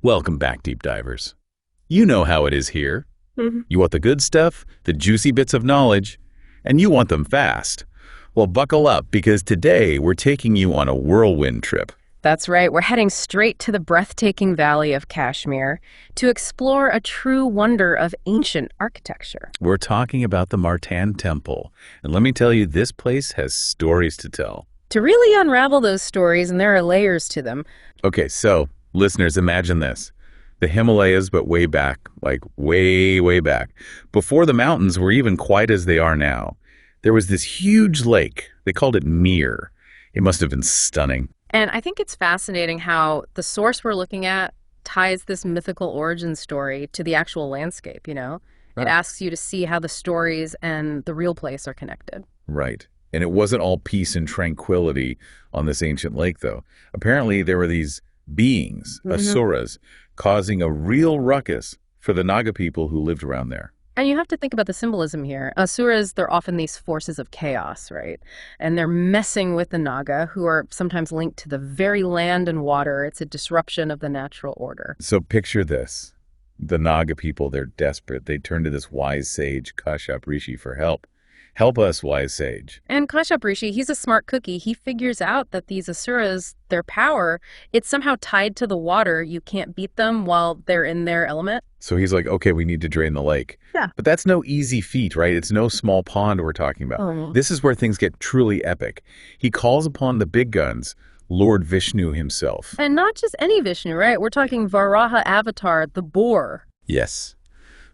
Welcome back, deep divers. You know how it is here. You want the good stuff, the juicy bits of knowledge, and you want them fast. Well, buckle up because today we're taking you on a whirlwind trip. That's right. We're heading straight to the breathtaking valley of Kashmir to explore a true wonder of ancient architecture. We're talking about the Martand Temple, and let me tell you, this place has stories to tell. To really unravel those stories, and there are layers to them. Okay, so listeners, imagine this. The Himalayas, but way back, like way, way back. Before the mountains were even quite as they are now, there was this huge lake. They called it Mir. It must have been stunning. And I think it's fascinating how the source we're looking at ties this mythical origin story to the actual landscape, you know? Right. It asks you to see how the stories and the real place are connected. Right. And it wasn't all peace and tranquility on this ancient lake, though. Apparently, there were these beings, asuras, causing a real ruckus for the Naga people who lived around there. And you have to think about the symbolism here. Asuras, they're often these forces of chaos, right? And they're messing with the Naga, who are sometimes linked to the very land and water. It's a disruption of the natural order. So picture this. The Naga people, they're desperate. They turn to this wise sage, Kashyap Rishi, for help. Help us, wise sage. And Kashyap Rishi, he's a smart cookie. He figures out that these Asuras, their power, it's somehow tied to the water. You can't beat them while they're in their element. So he's like, okay, we need to drain the lake. Yeah. But that's no easy feat, right? It's no small pond we're talking about. Oh. This is where things get truly epic. He calls upon the big guns, Lord Vishnu himself. And not just any Vishnu, right? We're talking Varaha Avatar, the boar. Yes.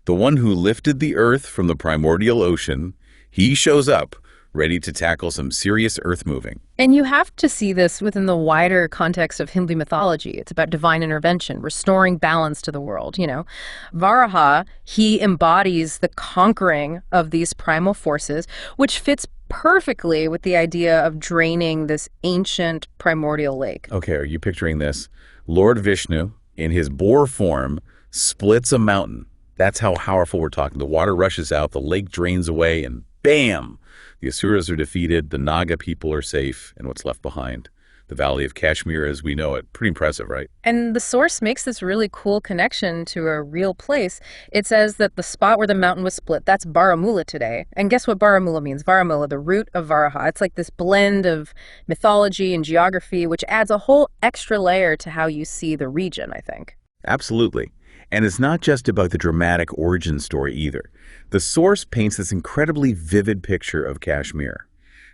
The one who lifted the earth from the primordial ocean. He shows up, ready to tackle some serious earth-moving. And you have to see this within the wider context of Hindu mythology. It's about divine intervention, restoring balance to the world, you know. Varaha, he embodies the conquering of these primal forces, which fits perfectly with the idea of draining this ancient primordial lake. Okay, are you picturing this? Lord Vishnu, in his boar form, splits a mountain. That's how powerful we're talking. The water rushes out, the lake drains away, and bam! The Asuras are defeated, the Naga people are safe, and what's left behind? The Valley of Kashmir as we know it. Pretty impressive, right? And the source makes this really cool connection to a real place. It says that the spot where the mountain was split, that's Baramulla today. And guess what Baramulla means? Baramulla, the root of Varaha. It's like this blend of mythology and geography, which adds a whole extra layer to how you see the region, I think. Absolutely. And it's not just about the dramatic origin story either. The source paints this incredibly vivid picture of Kashmir.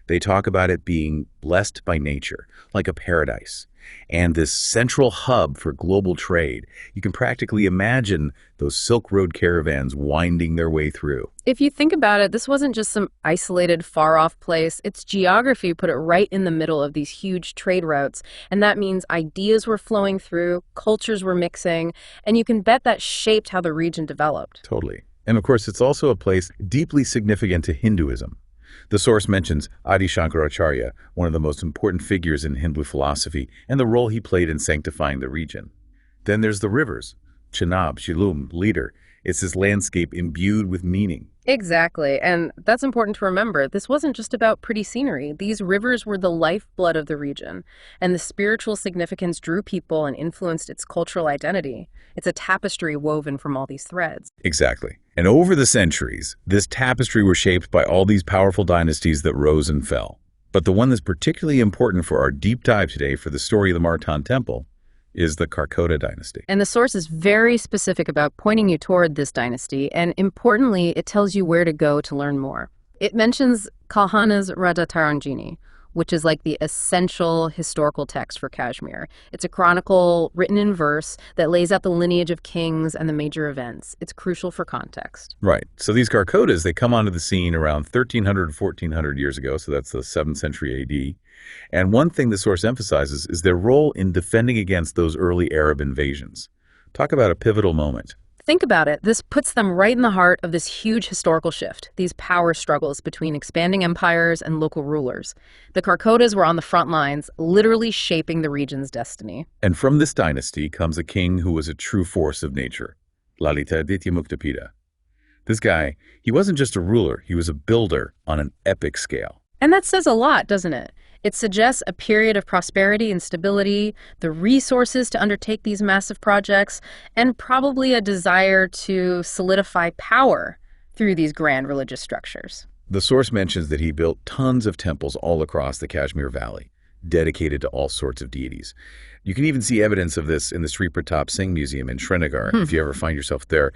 They talk about it being blessed by nature, like a paradise, and this central hub for global trade. You can practically imagine those Silk Road caravans winding their way through. If you think about it, this wasn't just some isolated, far-off place. Its geography put it right in the middle of these huge trade routes, and that means ideas were flowing through, cultures were mixing, and you can bet that shaped how the region developed. Totally. And of course, it's also a place deeply significant to Hinduism. The source mentions Adi Shankaracharya, one of the most important figures in Hindu philosophy, and the role he played in sanctifying the region. Then there's the rivers, Chenab, Jhelum, Leader. It's this landscape imbued with meaning. Exactly, and that's important to remember. This wasn't just about pretty scenery. These rivers were the lifeblood of the region, and the spiritual significance drew people and influenced its cultural identity. It's a tapestry woven from all these threads. Exactly. And over the centuries, this tapestry was shaped by all these powerful dynasties that rose and fell. But the one that's particularly important for our deep dive today for the story of the Martand Temple is the Karkota dynasty. And the source is very specific about pointing you toward this dynasty, and importantly, it tells you where to go to learn more. It mentions Kalhana's Rajatarangini, which is like the essential historical text for Kashmir. It's a chronicle written in verse that lays out the lineage of kings and the major events. It's crucial for context. Right. So these Karkotas, they come onto the scene around 1300 to 1400 years ago, so that's the 7th century AD. And one thing the source emphasizes is their role in defending against those early Arab invasions. Talk about a pivotal moment. Think about it. This puts them right in the heart of this huge historical shift, these power struggles between expanding empires and local rulers. The Karkotas were on the front lines, literally shaping the region's destiny. And from this dynasty comes a king who was a true force of nature, Lalitaditya Muktapida. This guy, he wasn't just a ruler, he was a builder on an epic scale. And that says a lot, doesn't it? It suggests a period of prosperity and stability, the resources to undertake these massive projects, and probably a desire to solidify power through these grand religious structures. The source mentions that he built tons of temples all across the Kashmir Valley, dedicated to all sorts of deities. You can even see evidence of this in the Sri Pratap Singh Museum in Srinagar, if you ever find yourself there.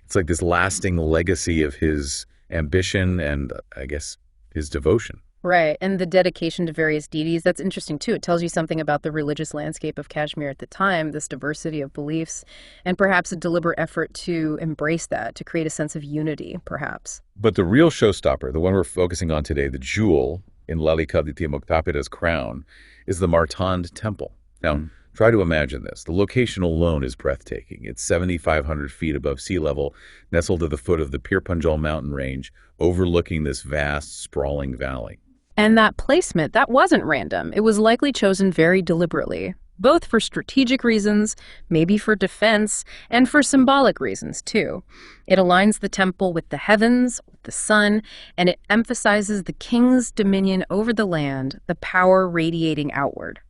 It's like this lasting legacy of his ambition and, I guess, his devotion. Right, and the dedication to various deities, that's interesting too. It tells you something about the religious landscape of Kashmir at the time, this diversity of beliefs, and perhaps a deliberate effort to embrace that, to create a sense of unity, perhaps. But the real showstopper, the one we're focusing on today, the jewel in Lalitaditya Muktapida's crown, is the Martand Temple. Now, try to imagine this. The location alone is breathtaking. It's 7,500 feet above sea level, nestled at the foot of the Pir Panjal mountain range, overlooking this vast, sprawling valley. And that placement, that wasn't random. It was likely chosen very deliberately, both for strategic reasons, maybe for defense, and for symbolic reasons too. It aligns the temple with the heavens, with the sun, and it emphasizes the king's dominion over the land, the power radiating outward.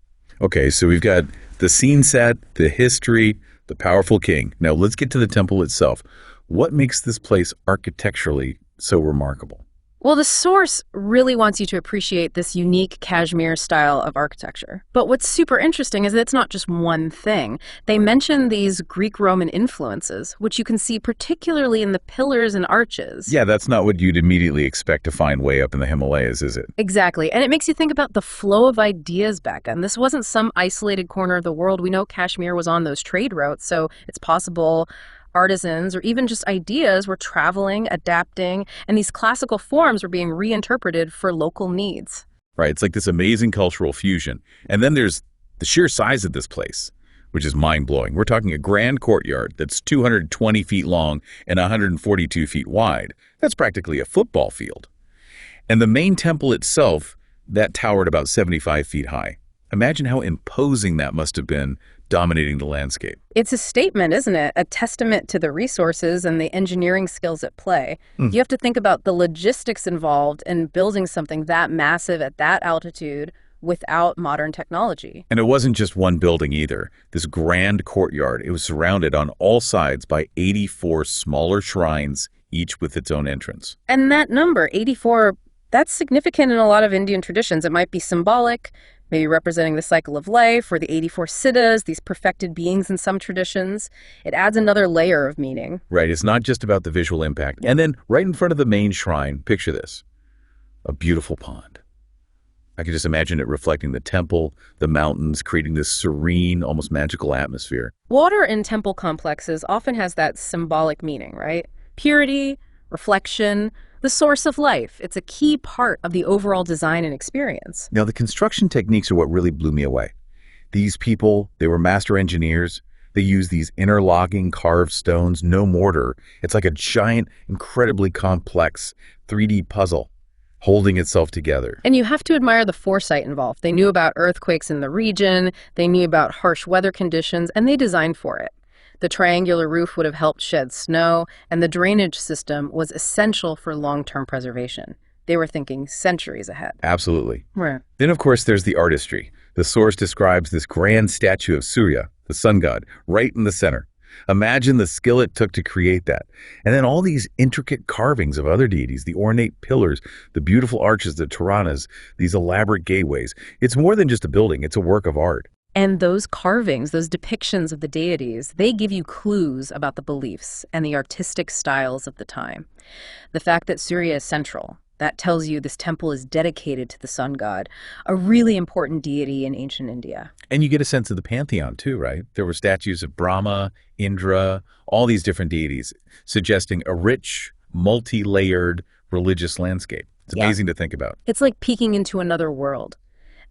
Okay, so we've got the scene set, the history, the powerful king. Now let's get to the temple itself. What makes this place architecturally so remarkable? Well, the source really wants you to appreciate this unique Kashmir style of architecture. But what's super interesting is that it's not just one thing. They mention these Greek-Roman influences, which you can see particularly in the pillars and arches. Yeah, that's not what you'd immediately expect to find way up in the Himalayas, is it? Exactly. And it makes you think about the flow of ideas back then. This wasn't some isolated corner of the world. We know Kashmir was on those trade routes, so it's possible artisans or even just ideas were traveling, adapting, and these classical forms were being reinterpreted for local needs. Right, it's like this amazing cultural fusion. And then there's the sheer size of this place, which is mind-blowing. We're talking a grand courtyard that's 220 feet long and 142 feet wide. That's practically a football field. And the main temple itself, that towered about 75 feet high. Imagine how imposing that must have been, dominating the landscape. It's a statement, isn't it? A testament to the resources and the engineering skills at play. You have to think about the logistics involved in building something that massive at that altitude without modern technology. And it wasn't just one building either. This grand courtyard, it was surrounded on all sides by 84 smaller shrines, each with its own entrance. And that number, 84, that's significant in a lot of Indian traditions. It might be symbolic, maybe representing the cycle of life, or the 84 siddhas, these perfected beings in some traditions. It adds another layer of meaning. Right, it's not just about the visual impact. And then right in front of the main shrine, picture this, a beautiful pond. I can just imagine it reflecting the temple, the mountains, creating this serene, almost magical atmosphere. Water in temple complexes often has that symbolic meaning, right? Purity, reflection, the source of life. It's a key part of the overall design and experience. Now, the construction techniques are what really blew me away. These people, they were master engineers. They used these interlocking carved stones, no mortar. It's like a giant, incredibly complex 3D puzzle holding itself together. And you have to admire the foresight involved. They knew about earthquakes in the region, they knew about harsh weather conditions, and they designed for it. The triangular roof would have helped shed snow, and the drainage system was essential for long-term preservation. They were thinking centuries ahead. Absolutely. Right. Then, of course, there's the artistry. The source describes this grand statue of Surya, the sun god, right in the center. Imagine the skill it took to create that. And then all these intricate carvings of other deities, the ornate pillars, the beautiful arches, the toranas, these elaborate gateways. It's more than just a building, it's a work of art. And those carvings, those depictions of the deities, they give you clues about the beliefs and the artistic styles of the time. The fact that Surya is central, that tells you this temple is dedicated to the sun god, a really important deity in ancient India. And you get a sense of the pantheon too, right? There were statues of Brahma, Indra, all these different deities, suggesting a rich, multi-layered religious landscape. It's amazing to think about. It's like peeking into another world.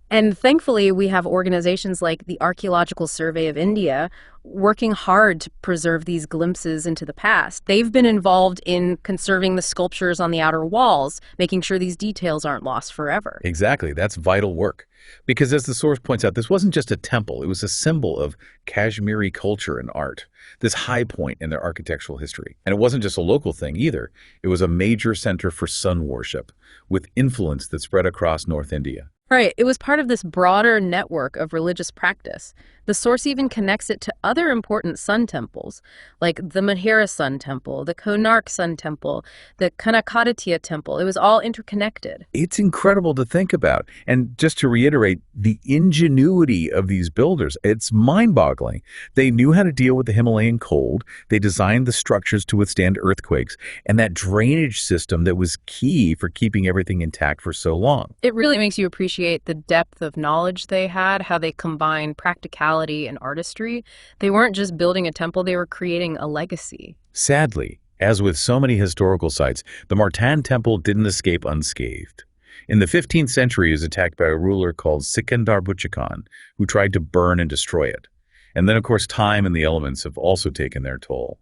And thankfully, we have organizations like the Archaeological Survey of India working hard to preserve these glimpses into the past. They've been involved in conserving the sculptures on the outer walls, making sure these details aren't lost forever. Exactly. That's vital work. Because as the source points out, this wasn't just a temple. It was a symbol of Kashmiri culture and art, this high point in their architectural history. And it wasn't just a local thing either. It was a major center for sun worship with influence that spread across North India. Right. It was part of this broader network of religious practice. The source even connects it to other important sun temples, like the Mahira Sun Temple, the Konark Sun Temple, the Kanakaditya Temple. It was all interconnected. It's incredible to think about. And just to reiterate, the ingenuity of these builders, it's mind-boggling. They knew how to deal with the Himalayan cold. They designed the structures to withstand earthquakes, and that drainage system that was key for keeping everything intact for so long. It really makes you appreciate the depth of knowledge they had, how they combined practicality and artistry. They weren't just building a temple, they were creating a legacy. Sadly, as with so many historical sites, the Martand Temple didn't escape unscathed. In the 15th century, it was attacked by a ruler called Sikandar Butsha Khan, who tried to burn and destroy it. And then, of course, time and the elements have also taken their toll.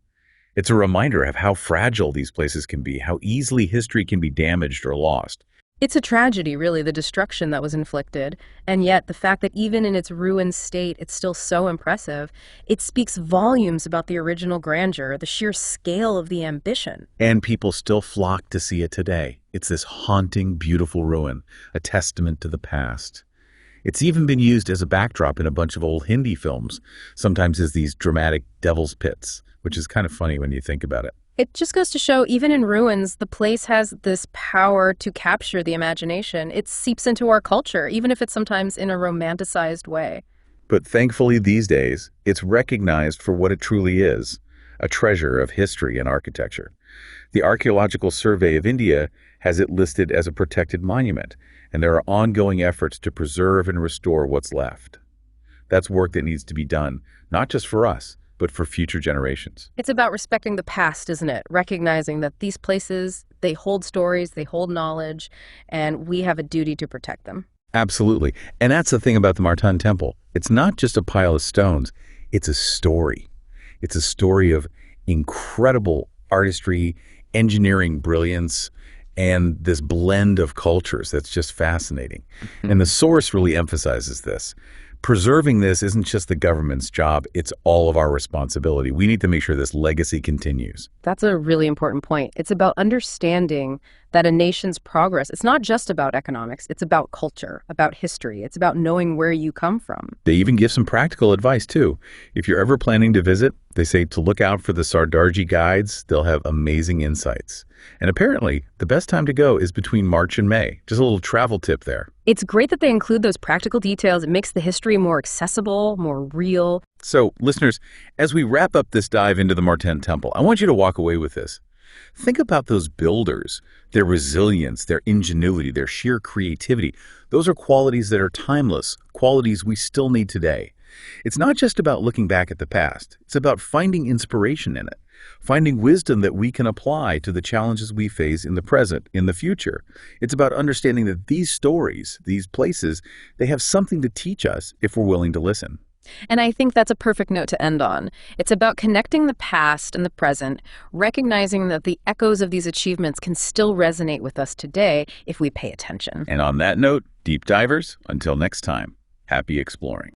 It's a reminder of how fragile these places can be, how easily history can be damaged or lost. It's a tragedy, really, the destruction that was inflicted, and yet the fact that even in its ruined state, it's still so impressive, it speaks volumes about the original grandeur, the sheer scale of the ambition. And people still flock to see it today. It's this haunting, beautiful ruin, a testament to the past. It's even been used as a backdrop in a bunch of old Hindi films, sometimes as these dramatic devil's pits, which is kind of funny when you think about it. It just goes to show, even in ruins, the place has this power to capture the imagination. It seeps into our culture, even if it's sometimes in a romanticized way. But thankfully these days, it's recognized for what it truly is, a treasure of history and architecture. The Archaeological Survey of India has it listed as a protected monument, and there are ongoing efforts to preserve and restore what's left. That's work that needs to be done, not just for us, but for future generations. It's about respecting the past, isn't it? Recognizing that these places, they hold stories, they hold knowledge, and we have a duty to protect them. Absolutely. And that's the thing about the Martand Temple. It's not just a pile of stones. It's a story. It's a story of incredible artistry, engineering brilliance, and this blend of cultures that's just fascinating. And the source really emphasizes this. Preserving this isn't just the government's job, it's all of our responsibility. We need to make sure this legacy continues. That's a really important point. It's about understanding that a nation's progress, it's not just about economics, it's about culture, about history, it's about knowing where you come from. They even give some practical advice too. If you're ever planning to visit, they say to look out for the Sardarji guides. They'll have amazing insights. And apparently, the best time to go is between March and May. Just a little travel tip there. It's great that they include those practical details. It makes the history more accessible, more real. So, listeners, as we wrap up this dive into the Martand Temple, I want you to walk away with this. Think about those builders, their resilience, their ingenuity, their sheer creativity. Those are qualities that are timeless, qualities we still need today. It's not just about looking back at the past. It's about finding inspiration in it, finding wisdom that we can apply to the challenges we face in the present, in the future. It's about understanding that these stories, these places, they have something to teach us if we're willing to listen. And I think that's a perfect note to end on. It's about connecting the past and the present, recognizing that the echoes of these achievements can still resonate with us today if we pay attention. And on that note, deep divers, until next time, happy exploring.